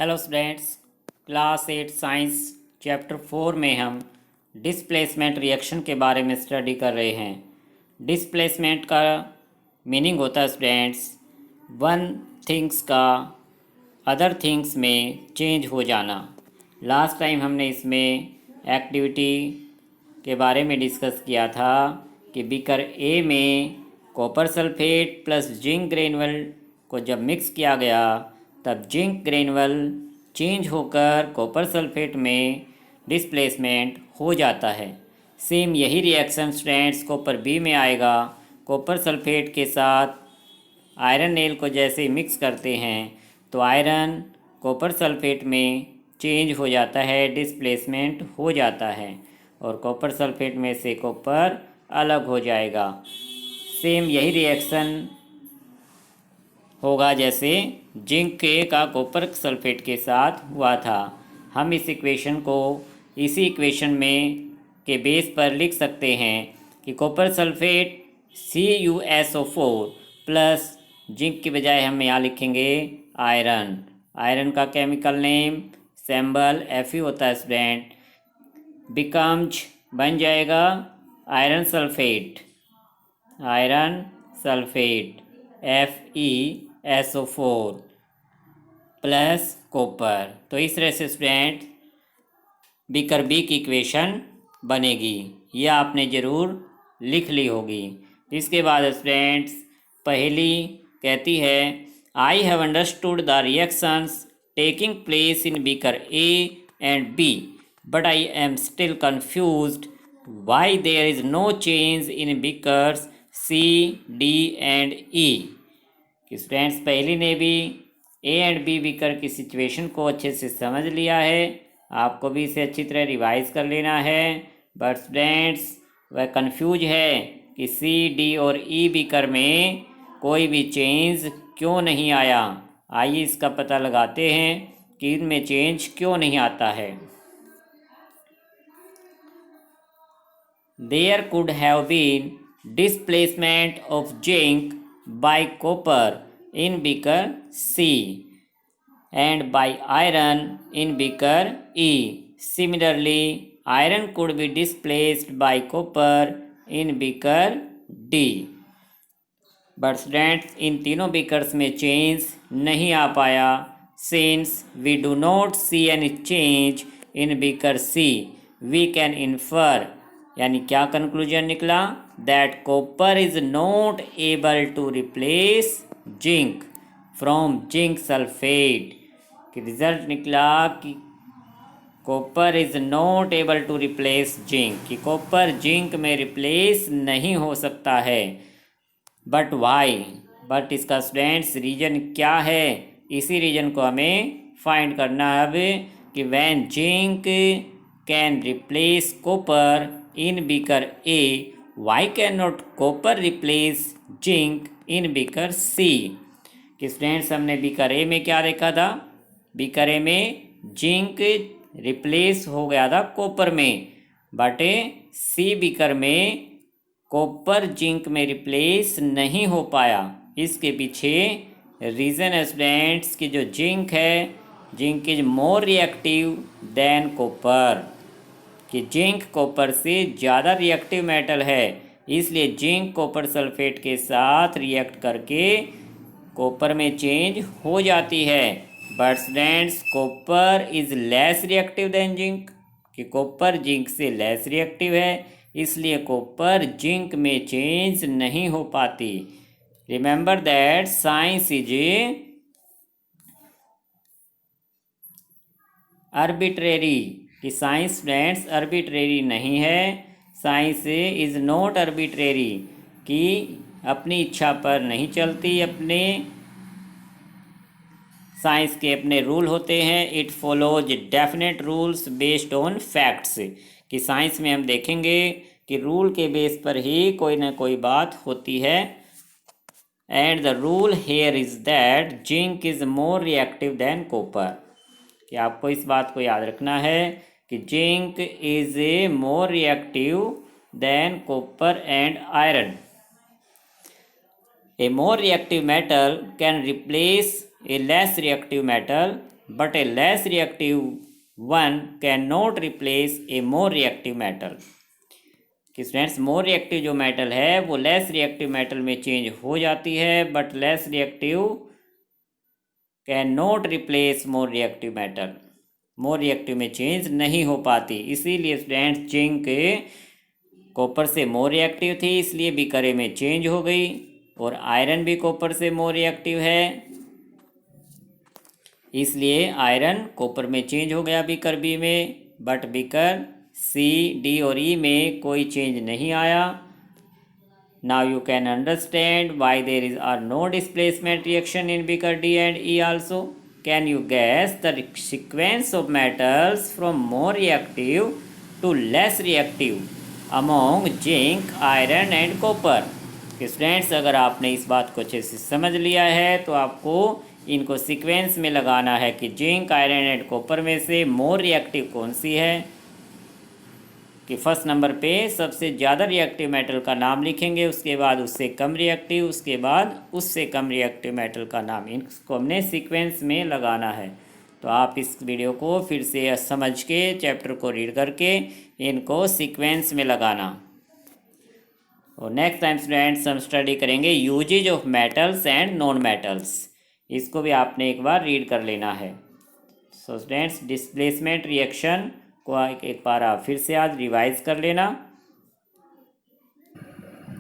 Hello students, class 8 science chapter 4 में हम displacement reaction के बारे में स्टडी कर रहे हैं। डिस्प्लेसमेंट का मीनिंग होता है स्टूडेंट्स, वन थिंग्स का अदर थिंग्स में चेंज हो जाना। लास्ट टाइम हमने इसमें एक्टिविटी के बारे में डिस्कस किया था कि बीकर ए में copper sulphate plus zinc granule को जब मिक्स किया गया तब जिंक ग्रेनुअल चेंज होकर कॉपर सल्फेट में डिस्प्लेसमेंट हो जाता है। सेम यही रिएक्शन स्टूडेंट्स कॉपर बी में आएगा। कॉपर सल्फेट के साथ आयरन नेल को जैसे मिक्स करते हैं तो आयरन कॉपर सल्फेट में चेंज हो जाता है, डिस्प्लेसमेंट हो जाता है और कॉपर सल्फेट में से कॉपर अलग हो जाएगा। सेम यही रिएक्शन होगा जैसे जिंक के का कॉपर सल्फेट के साथ हुआ था। हम इस इक्वेशन को इसी इक्वेशन में के बेस पर लिख सकते हैं कि copper sulphate CuSO4 plus zinc की बजाय हम यहाँ लिखेंगे आयरन। आयरन का केमिकल नेम सिंबल Fe होता है स्टूडेंट। बिकम्स बन जाएगा iron sulphate FeSO4 plus copper. तो इस तरह से स्टूडेंट बीकर बी की इक्वेशन बनेगी। यह आपने ज़रूर लिख ली होगी। इसके बाद स्टूडेंट्स पहली कहती है I have understood the reactions taking place in beaker A and B but I am still confused why there is no change in beakers C, D and E। कि स्टूडेंट्स पहली ने भी ए एंड बी बीकर की situation को अच्छे से समझ लिया है। आपको भी इसे अच्छी तरह रिवाइज कर लेना है। बट स्टूडेंट्स वह कंफ्यूज है कि C, D और E बीकर में कोई भी चेंज क्यों नहीं आया। आइए इसका पता लगाते हैं कि इनमें चेंज क्यों नहीं आता है। There could have been displacement of zinc by copper in beaker C and by iron in beaker E. Similarly, iron could be displaced by copper in beaker D. But students इन तीनों beakers में change नहीं आ पाया। Since we do not see any change in beaker C we can infer, यानी क्या conclusion निकला, that copper is not able to replace zinc from zinc sulphate. कि रिजल्ट निकला कि copper is not able to replace zinc, कि copper zinc में replace नहीं हो सकता है। बट वाई, बट इसका स्टूडेंट्स रीजन क्या है, इसी रीजन को हमें फाइंड करना है अब कि when zinc can replace copper in beaker A why can not copper replace zinc in beaker C. कि स्टूडेंट्स हमने बीकर ए में क्या देखा था, बीकर ए में जिंक रिप्लेस हो गया था कॉपर में, बट सी बीकर में कॉपर जिंक में रिप्लेस नहीं हो पाया। इसके पीछे रीज़न है स्टूडेंट्स कि जो जिंक है, zinc is more reactive than copper, कि जिंक कॉपर से ज़्यादा रिएक्टिव मेटल है, इसलिए जिंक कॉपर सल्फेट के साथ रिएक्ट करके कॉपर में चेंज हो जाती है। But students copper is less reactive than zinc, कि कॉपर जिंक से लेस रिएक्टिव है, इसलिए कॉपर जिंक में चेंज नहीं हो पाती। Remember that science is arbitrary, कि साइंस स्टूडेंट्स आर्बिट्रेरी नहीं है। साइंस इज नॉट आर्बिट्रेरी, कि अपनी इच्छा पर नहीं चलती, अपने साइंस के अपने रूल होते हैं। It follows definite rules based on facts, कि साइंस में हम देखेंगे कि रूल के बेस पर ही कोई ना कोई बात होती है। And the rule here is that zinc is more reactive than copper, कि आपको इस बात को याद रखना है कि zinc is a more reactive than copper and iron. A more reactive metal can replace a less reactive metal but a less reactive one cannot replace a more reactive metal। कि स्टूडेंट्स मोर रिएक्टिव जो metal है वो less reactive metal में change हो जाती है, but less reactive can not replace more reactive metal, more reactive में change नहीं हो पाती। इसीलिए स्टूडेंट्स जिंक कॉपर से मोर रिएक्टिव थी, इसलिए बीकर ए में चेंज हो गई, और आयरन भी कॉपर से मोर रिएक्टिव है, इसलिए आयरन कॉपर में चेंज हो गया बीकर बी में, बट बीकर सी, डी और ई में कोई चेंज नहीं आया। Now you can understand why there is are no displacement reaction in beaker D and E also. Can you guess the sequence of metals from more reactive to less reactive among zinc, iron and copper. Students अगर आपने इस बात को अच्छे से समझ लिया है तो आपको इनको सीक्वेंस में लगाना है कि जिंक, आयरन एंड कॉपर में से मोर रिएक्टिव कौन सी है। कि फर्स्ट नंबर पे सबसे ज़्यादा रिएक्टिव मेटल का नाम लिखेंगे, उसके बाद उससे कम रिएक्टिव, उसके बाद उससे कम रिएक्टिव मेटल का नाम, इनको हमने सीक्वेंस में लगाना है। तो आप इस वीडियो को फिर से समझ के चैप्टर को रीड करके इनको सीक्वेंस में लगाना। और नेक्स्ट टाइम स्टूडेंट्स हम स्टडी करेंगे uses of metals and non metals, इसको भी आपने एक बार रीड कर लेना है। सो स्टूडेंट्स डिस्प्लेसमेंट रिएक्शन को एक बार आप फिर से आज रिवाइज कर लेना।